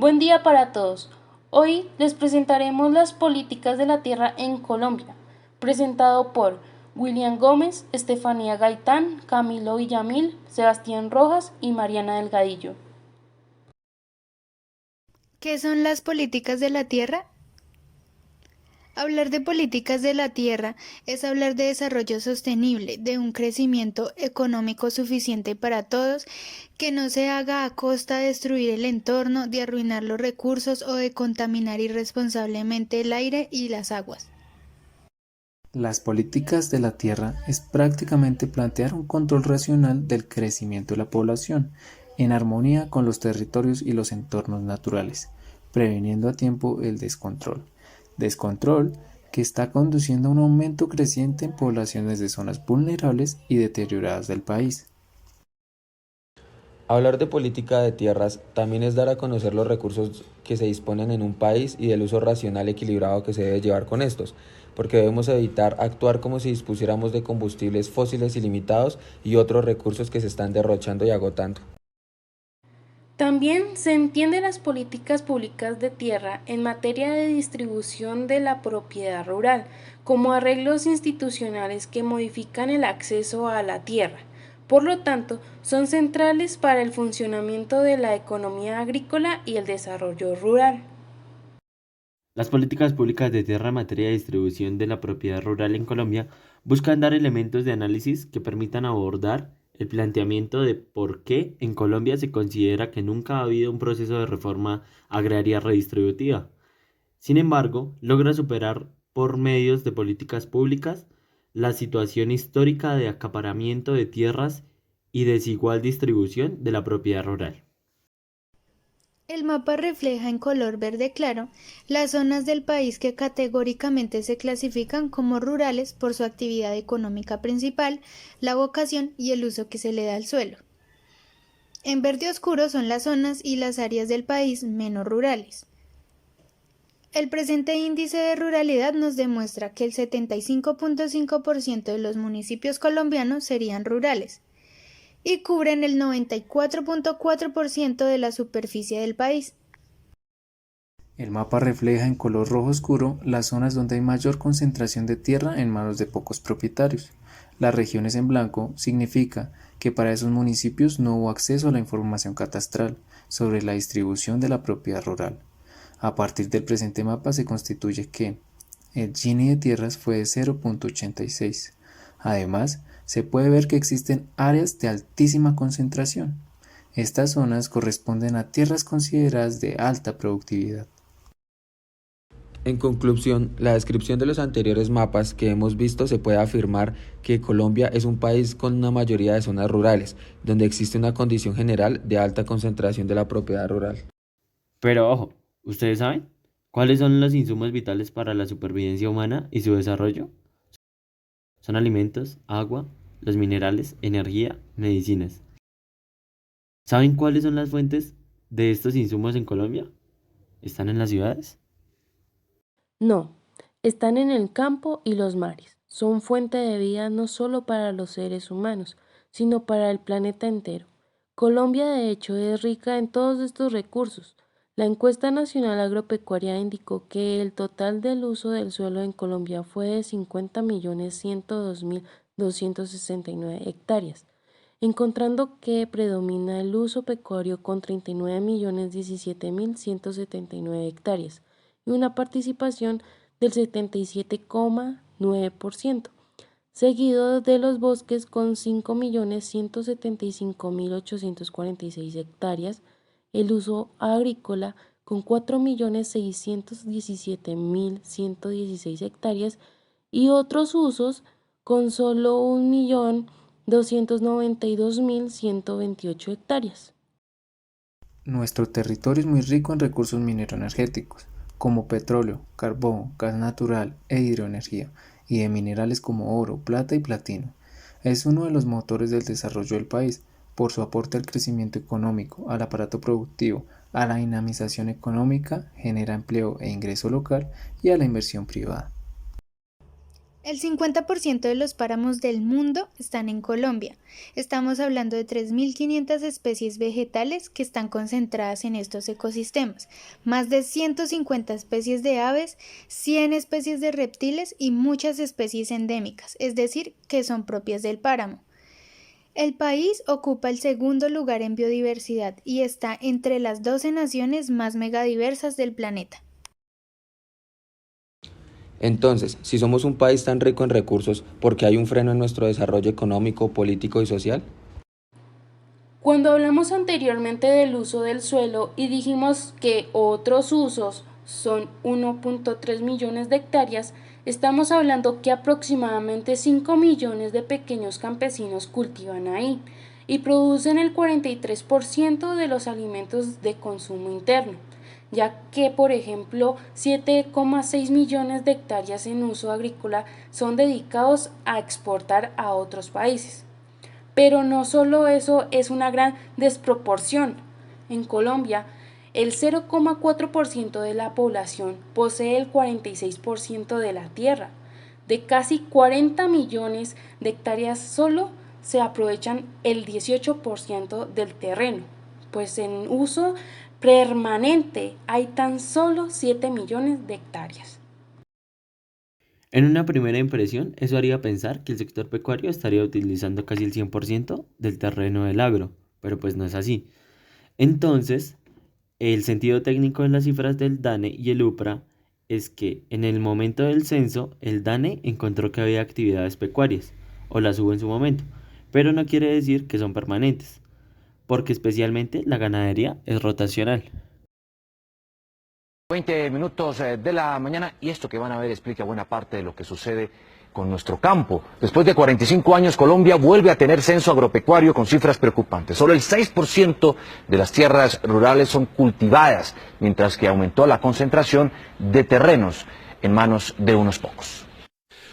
Buen día para todos. Hoy les presentaremos las políticas de la tierra en Colombia, presentado por William Gómez, Estefanía Gaitán, Camilo Villamil, Sebastián Rojas y Mariana Delgadillo. ¿Qué son las políticas de la tierra? Hablar de políticas de la tierra es hablar de desarrollo sostenible, de un crecimiento económico suficiente para todos, que no se haga a costa de destruir el entorno, de arruinar los recursos o de contaminar irresponsablemente el aire y las aguas. Las políticas de la tierra es prácticamente plantear un control racional del crecimiento de la población, en armonía con los territorios y los entornos naturales, previniendo a tiempo el descontrol. Descontrol que está conduciendo a un aumento creciente en poblaciones de zonas vulnerables y deterioradas del país. Hablar de política de tierras también es dar a conocer los recursos que se disponen en un país y del uso racional equilibrado que se debe llevar con estos, porque debemos evitar actuar como si dispusiéramos de combustibles fósiles ilimitados y otros recursos que se están derrochando y agotando. También se entiende las políticas públicas de tierra en materia de distribución de la propiedad rural, como arreglos institucionales que modifican el acceso a la tierra. Por lo tanto, son centrales para el funcionamiento de la economía agrícola y el desarrollo rural. Las políticas públicas de tierra en materia de distribución de la propiedad rural en Colombia buscan dar elementos de análisis que permitan abordar el planteamiento de por qué en Colombia se considera que nunca ha habido un proceso de reforma agraria redistributiva. Sin embargo, logra superar por medios de políticas públicas la situación histórica de acaparamiento de tierras y desigual distribución de la propiedad rural. El mapa refleja en color verde claro las zonas del país que categóricamente se clasifican como rurales por su actividad económica principal, la vocación y el uso que se le da al suelo. En verde oscuro son las zonas y las áreas del país menos rurales. El presente índice de ruralidad nos demuestra que el 75.5% de los municipios colombianos serían rurales y cubren el 94.4% de la superficie del país. El mapa refleja en color rojo oscuro las zonas donde hay mayor concentración de tierra en manos de pocos propietarios. Las regiones en blanco significa que para esos municipios no hubo acceso a la información catastral sobre la distribución de la propiedad rural. A partir del presente mapa se constituye que el Gini de tierras fue de 0.86. Además, se puede ver que existen áreas de altísima concentración. Estas zonas corresponden a tierras consideradas de alta productividad. En conclusión, la descripción de los anteriores mapas que hemos visto se puede afirmar que Colombia es un país con una mayoría de zonas rurales, donde existe una condición general de alta concentración de la propiedad rural. Pero ojo, ¿ustedes saben cuáles son los insumos vitales para la supervivencia humana y su desarrollo? Son alimentos, agua, los minerales, energía, medicinas. ¿Saben cuáles son las fuentes de estos insumos en Colombia? ¿Están en las ciudades? No, están en el campo y los mares. Son fuente de vida no solo para los seres humanos, sino para el planeta entero. Colombia, de hecho, es rica en todos estos recursos. La encuesta nacional agropecuaria indicó que el total del uso del suelo en Colombia fue de 50.102.269 hectáreas, encontrando que predomina el uso pecuario con 39.017.179 hectáreas y una participación del 77,9%, seguido de los bosques con 5.175.846 hectáreas, el uso agrícola con 4.617.116 hectáreas y otros usos con solo 1.292.128 hectáreas. Nuestro territorio es muy rico en recursos mineroenergéticos, como petróleo, carbón, gas natural e hidroenergía, y de minerales como oro, plata y platino. Es uno de los motores del desarrollo del país, por su aporte al crecimiento económico, al aparato productivo, a la dinamización económica, genera empleo e ingreso local y a la inversión privada. El 50% de los páramos del mundo están en Colombia. Estamos hablando de 3.500 especies vegetales que están concentradas en estos ecosistemas, más de 150 especies de aves, 100 especies de reptiles y muchas especies endémicas, es decir, que son propias del páramo. El país ocupa el segundo lugar en biodiversidad y está entre las 12 naciones más megadiversas del planeta. Entonces, si somos un país tan rico en recursos, ¿por qué hay un freno en nuestro desarrollo económico, político y social? Cuando hablamos anteriormente del uso del suelo y dijimos que otros usos son 1.3 millones de hectáreas, estamos hablando que aproximadamente 5 millones de pequeños campesinos cultivan ahí y producen el 43% de los alimentos de consumo interno, ya que, por ejemplo, 7,6 millones de hectáreas en uso agrícola son dedicados a exportar a otros países. Pero no solo eso es una gran desproporción. En Colombia, el 0,4% de la población posee el 46% de la tierra. De casi 40 millones de hectáreas solo se aprovechan el 18% del terreno, pues en uso permanente hay tan solo 7 millones de hectáreas. En una primera impresión, eso haría pensar que el sector pecuario estaría utilizando casi el 100% del terreno del agro, pero pues no es así. Entonces, el sentido técnico de las cifras del DANE y el UPRA es que en el momento del censo, el DANE encontró que había actividades pecuarias, o las hubo en su momento, pero no quiere decir que son permanentes, porque especialmente la ganadería es rotacional. 20 minutos de la mañana y esto que van a ver explica buena parte de lo que sucede con nuestro campo. Después de 45 años, Colombia vuelve a tener censo agropecuario con cifras preocupantes. Solo el 6% de las tierras rurales son cultivadas, mientras que aumentó la concentración de terrenos en manos de unos pocos.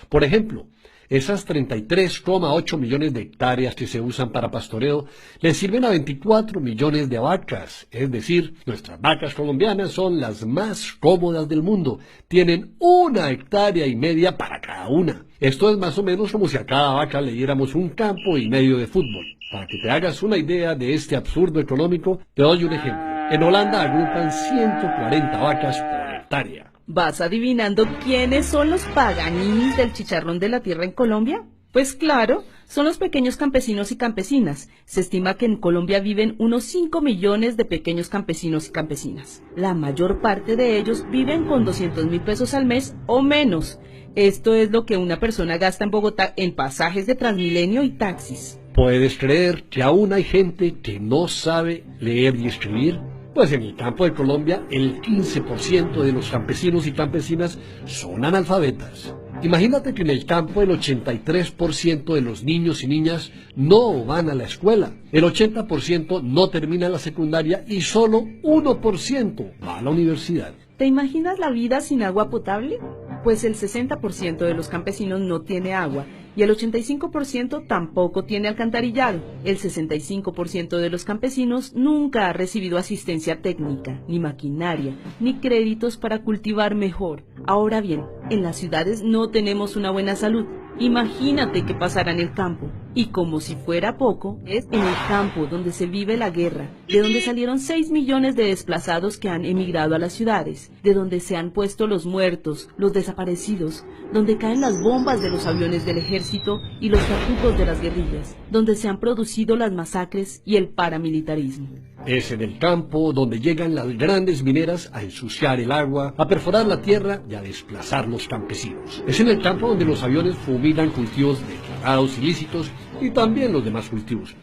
Por ejemplo, esas 33,8 millones de hectáreas que se usan para pastoreo le sirven a 24 millones de vacas. Es decir, nuestras vacas colombianas son las más cómodas del mundo. Tienen 1,5 hectáreas para cada una. Esto es más o menos como si a cada vaca le diéramos 1,5 campos de fútbol. Para que te hagas una idea de este absurdo económico, te doy un ejemplo. En Holanda agrupan 140 vacas por hectárea. ¿Vas adivinando quiénes son los paganinis del chicharrón de la tierra en Colombia? Pues claro, son los pequeños campesinos y campesinas. Se estima que en Colombia viven unos 5 millones de pequeños campesinos y campesinas. La mayor parte de ellos viven con 200.000 pesos al mes o menos. Esto es lo que una persona gasta en Bogotá en pasajes de Transmilenio y taxis. ¿Puedes creer que aún hay gente que no sabe leer y escribir? Pues en el campo de Colombia, el 15% de los campesinos y campesinas son analfabetas. Imagínate que en el campo el 83% de los niños y niñas no van a la escuela, el 80% no termina la secundaria y solo 1% va a la universidad. ¿Te imaginas la vida sin agua potable? Pues el 60% de los campesinos no tiene agua y el 85% tampoco tiene alcantarillado. El 65% de los campesinos nunca ha recibido asistencia técnica, ni maquinaria, ni créditos para cultivar mejor. Ahora bien, en las ciudades no tenemos una buena salud. Imagínate qué pasará en el campo. Y como si fuera poco, es en el campo donde se vive la guerra, de donde salieron 6 millones de desplazados que han emigrado a las ciudades, de donde se han puesto los muertos, los desaparecidos, donde caen las bombas de los aviones del ejército y los cartuchos de las guerrillas, donde se han producido las masacres y el paramilitarismo. Es en el campo donde llegan las grandes mineras a ensuciar el agua, a perforar la tierra y a desplazar los campesinos. Es en el campo donde los aviones fumigan cultivos declarados ilícitos y también los demás cultivos.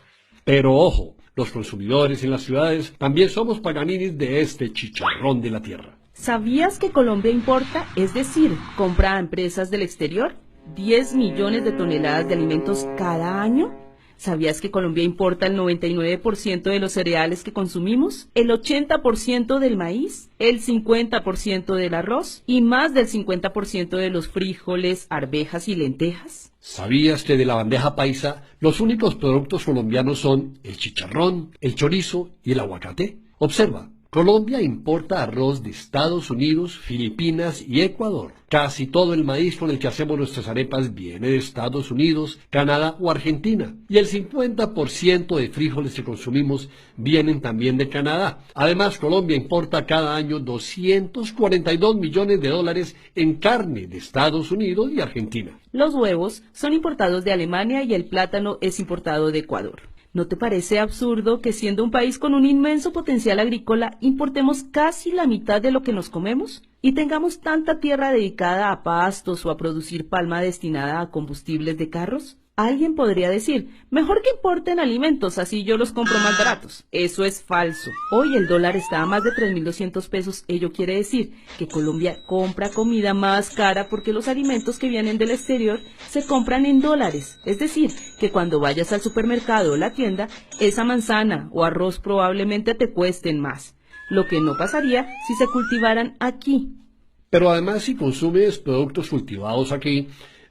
Pero ojo, los consumidores en las ciudades también somos paganinis de este chicharrón de la tierra. ¿Sabías que Colombia importa, es decir, compra a empresas del exterior, 10 millones de toneladas de alimentos cada año? ¿Sabías que Colombia importa el 99% de los cereales que consumimos, el 80% del maíz, el 50% del arroz y más del 50% de los frijoles, arvejas y lentejas? ¿Sabías que de la bandeja paisa los únicos productos colombianos son el chicharrón, el chorizo y el aguacate? Observa, Colombia importa arroz de Estados Unidos, Filipinas y Ecuador. Casi todo el maíz con el que hacemos nuestras arepas viene de Estados Unidos, Canadá o Argentina. Y el 50% de frijoles que consumimos vienen también de Canadá. Además, Colombia importa cada año 242 millones de dólares en carne de Estados Unidos y Argentina. Los huevos son importados de Alemania y el plátano es importado de Ecuador. ¿No te parece absurdo que siendo un país con un inmenso potencial agrícola importemos casi la mitad de lo que nos comemos? Y tengamos tanta tierra dedicada a pastos o a producir palma destinada a combustibles de carros. Alguien podría decir, mejor que importen alimentos, así yo los compro más baratos. Eso es falso. Hoy el dólar está a más de 3.200 pesos. Ello quiere decir que Colombia compra comida más cara porque los alimentos que vienen del exterior se compran en dólares. Es decir, que cuando vayas al supermercado o la tienda, esa manzana o arroz probablemente te cuesten más. Lo que no pasaría si se cultivaran aquí. Pero además, si consumes productos cultivados aquí,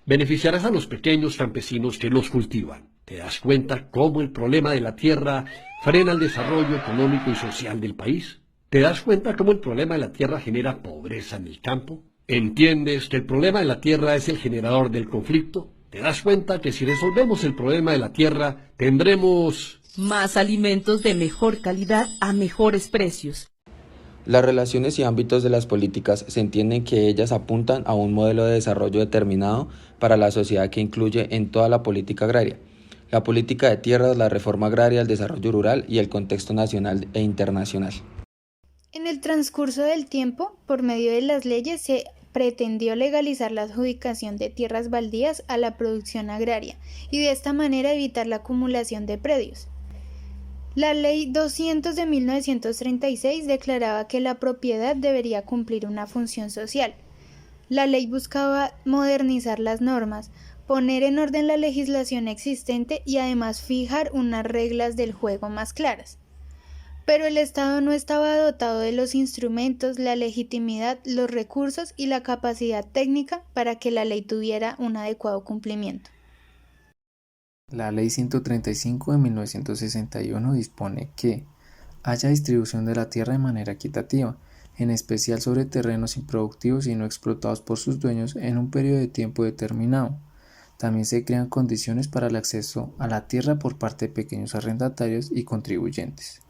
beneficiarás a los pequeños campesinos que los cultivan. ¿Te das cuenta cómo el problema de la tierra frena el desarrollo económico y social del país? ¿Te das cuenta cómo el problema de la tierra genera pobreza en el campo? ¿Entiendes que el problema de la tierra es el generador del conflicto? ¿Te das cuenta que si resolvemos el problema de la tierra, tendremos más alimentos de mejor calidad a mejores precios? Las relaciones y ámbitos de las políticas se entienden que ellas apuntan a un modelo de desarrollo determinado para la sociedad que incluye en toda la política agraria, la política de tierras, la reforma agraria, el desarrollo rural y el contexto nacional e internacional. En el transcurso del tiempo, por medio de las leyes, se pretendió legalizar la adjudicación de tierras baldías a la producción agraria y de esta manera evitar la acumulación de predios. La Ley 200 de 1936 declaraba que la propiedad debería cumplir una función social. La ley buscaba modernizar las normas, poner en orden la legislación existente y además fijar unas reglas del juego más claras. Pero el Estado no estaba dotado de los instrumentos, la legitimidad, los recursos y la capacidad técnica para que la ley tuviera un adecuado cumplimiento. La Ley 135 de 1961 dispone que haya distribución de la tierra de manera equitativa, en especial sobre terrenos improductivos y no explotados por sus dueños en un periodo de tiempo determinado. También se crean condiciones para el acceso a la tierra por parte de pequeños arrendatarios y contribuyentes.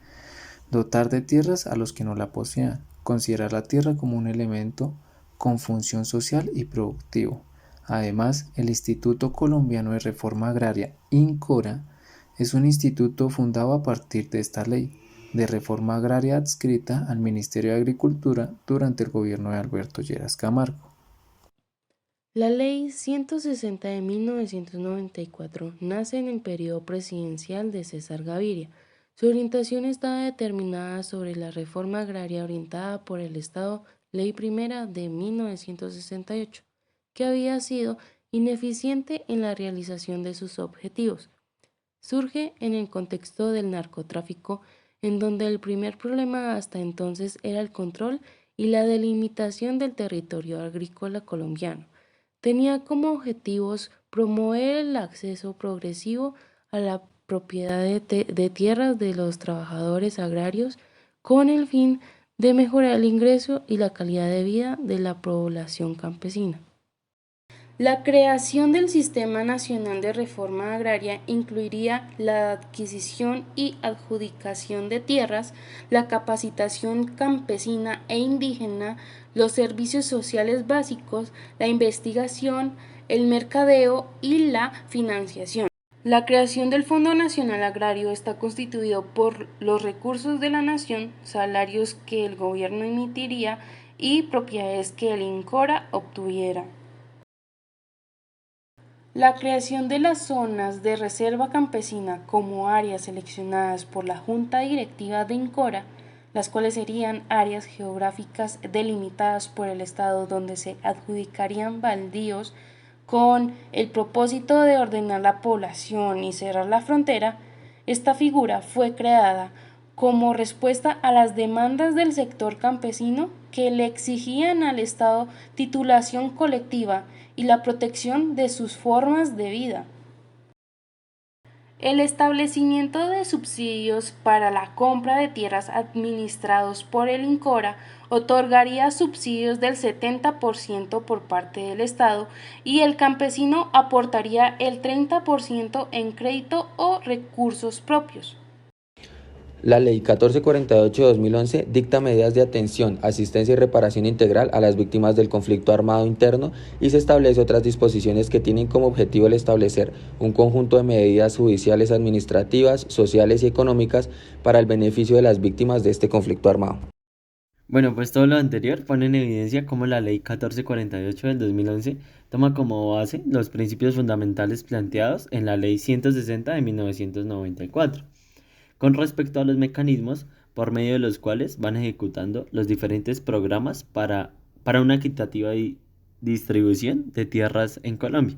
Dotar de tierras a los que no la posean. Considerar la tierra como un elemento con función social y productivo. Además, el Instituto Colombiano de Reforma Agraria, INCORA, es un instituto fundado a partir de esta ley de reforma agraria adscrita al Ministerio de Agricultura durante el gobierno de Alberto Lleras Camargo. La Ley 160 de 1994 nace en el periodo presidencial de César Gaviria. Su orientación estaba determinada sobre la reforma agraria orientada por el Estado, Ley Primera de 1968. Que había sido ineficiente en la realización de sus objetivos. Surge en el contexto del narcotráfico, en donde el primer problema hasta entonces era el control y la delimitación del territorio agrícola colombiano. Tenía como objetivos promover el acceso progresivo a la propiedad de tierras de los trabajadores agrarios con el fin de mejorar el ingreso y la calidad de vida de la población campesina. La creación del Sistema Nacional de Reforma Agraria incluiría la adquisición y adjudicación de tierras, la capacitación campesina e indígena, los servicios sociales básicos, la investigación, el mercadeo y la financiación. La creación del Fondo Nacional Agrario está constituido por los recursos de la nación, salarios que el gobierno emitiría y propiedades que el INCORA obtuviera. La creación de las zonas de reserva campesina como áreas seleccionadas por la Junta Directiva de INCORA, las cuales serían áreas geográficas delimitadas por el Estado donde se adjudicarían baldíos con el propósito de ordenar la población y cerrar la frontera. Esta figura fue creada como respuesta a las demandas del sector campesino que le exigían al Estado titulación colectiva y la protección de sus formas de vida. El establecimiento de subsidios para la compra de tierras administrados por el INCORA otorgaría subsidios del 70% por parte del Estado y el campesino aportaría el 30% en crédito o recursos propios. La Ley 1448 de 2011 dicta medidas de atención, asistencia y reparación integral a las víctimas del conflicto armado interno y se establece otras disposiciones que tienen como objetivo el establecer un conjunto de medidas judiciales, administrativas, sociales y económicas para el beneficio de las víctimas de este conflicto armado. Bueno, pues todo lo anterior pone en evidencia cómo la Ley 1448 del 2011 toma como base los principios fundamentales planteados en la Ley 160 de 1994. Con respecto a los mecanismos por medio de los cuales van ejecutando los diferentes programas para una equitativa distribución de tierras en Colombia.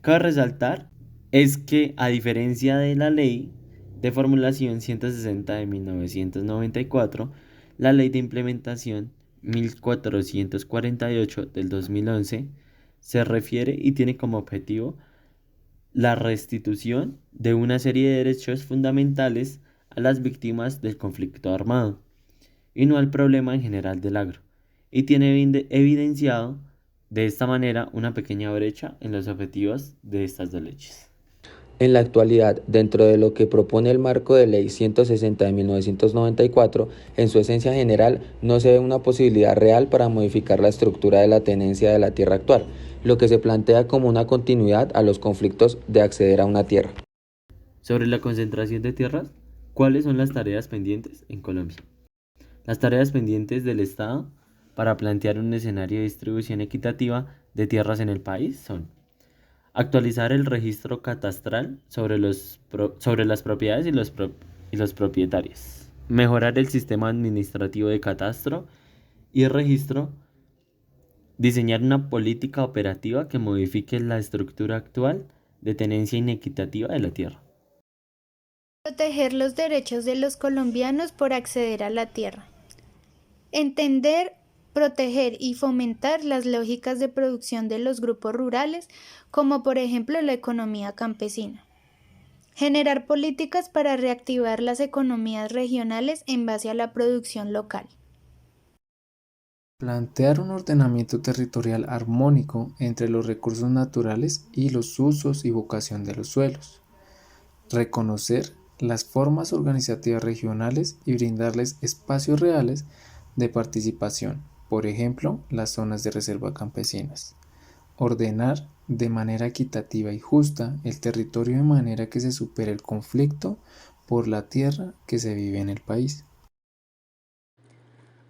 Cabe resaltar es que a diferencia de la ley de formulación 160 de 1994, la ley de implementación 1448 del 2011 se refiere y tiene como objetivo la restitución de una serie de derechos fundamentales a las víctimas del conflicto armado y no al problema en general del agro, y tiene evidenciado de esta manera una pequeña brecha en los objetivos de estas dos leyes. En la actualidad, dentro de lo que propone el marco de ley 160 de 1994, en su esencia general no se ve una posibilidad real para modificar la estructura de la tenencia de la tierra actual, lo que se plantea como una continuidad a los conflictos de acceder a una tierra. Sobre la concentración de tierras, ¿cuáles son las tareas pendientes en Colombia? Las tareas pendientes del Estado para plantear un escenario de distribución equitativa de tierras en el país son: actualizar el registro catastral sobre las propiedades y los propietarios, mejorar el sistema administrativo de catastro y registro, diseñar una política operativa que modifique la estructura actual de tenencia inequitativa de la tierra. Proteger los derechos de los colombianos por acceder a la tierra. Entender, proteger y fomentar las lógicas de producción de los grupos rurales, como por ejemplo la economía campesina. Generar políticas para reactivar las economías regionales en base a la producción local. Plantear un ordenamiento territorial armónico entre los recursos naturales y los usos y vocación de los suelos. Reconocer las formas organizativas regionales y brindarles espacios reales de participación, por ejemplo, las zonas de reserva campesinas. Ordenar de manera equitativa y justa el territorio de manera que se supere el conflicto por la tierra que se vive en el país.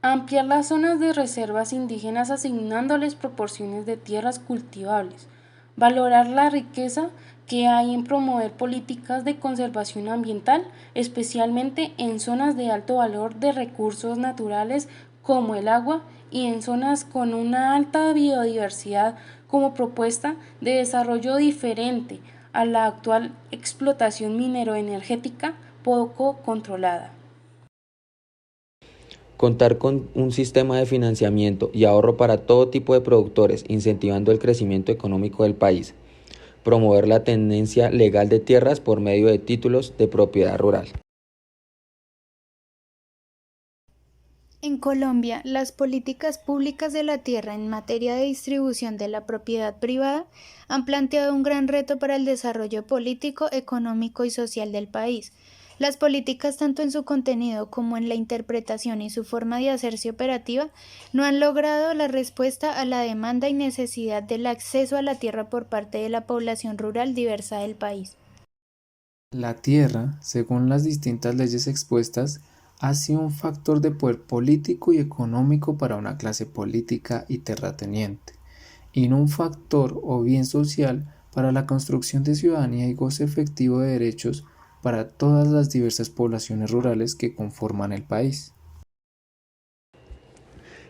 Ampliar las zonas de reservas indígenas asignándoles proporciones de tierras cultivables. Valorar la riqueza que hay en promover políticas de conservación ambiental, especialmente en zonas de alto valor de recursos naturales como el agua y en zonas con una alta biodiversidad como propuesta de desarrollo diferente a la actual explotación mineroenergética poco controlada. Contar con un sistema de financiamiento y ahorro para todo tipo de productores, incentivando el crecimiento económico del país. Promover la tenencia legal de tierras por medio de títulos de propiedad rural. En Colombia, las políticas públicas de la tierra en materia de distribución de la propiedad privada han planteado un gran reto para el desarrollo político, económico y social del país. Las políticas, tanto en su contenido como en la interpretación y su forma de hacerse operativa, no han logrado la respuesta a la demanda y necesidad del acceso a la tierra por parte de la población rural diversa del país. La tierra, según las distintas leyes expuestas, ha sido un factor de poder político y económico para una clase política y terrateniente, y no un factor o bien social para la construcción de ciudadanía y goce efectivo de derechos para todas las diversas poblaciones rurales que conforman el país.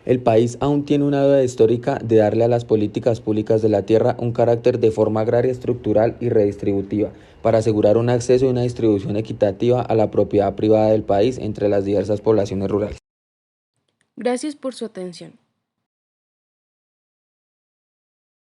El país aún tiene una deuda histórica de darle a las políticas públicas de la tierra un carácter de forma agraria estructural y redistributiva, para asegurar un acceso y una distribución equitativa a la propiedad privada del país entre las diversas poblaciones rurales. Gracias por su atención.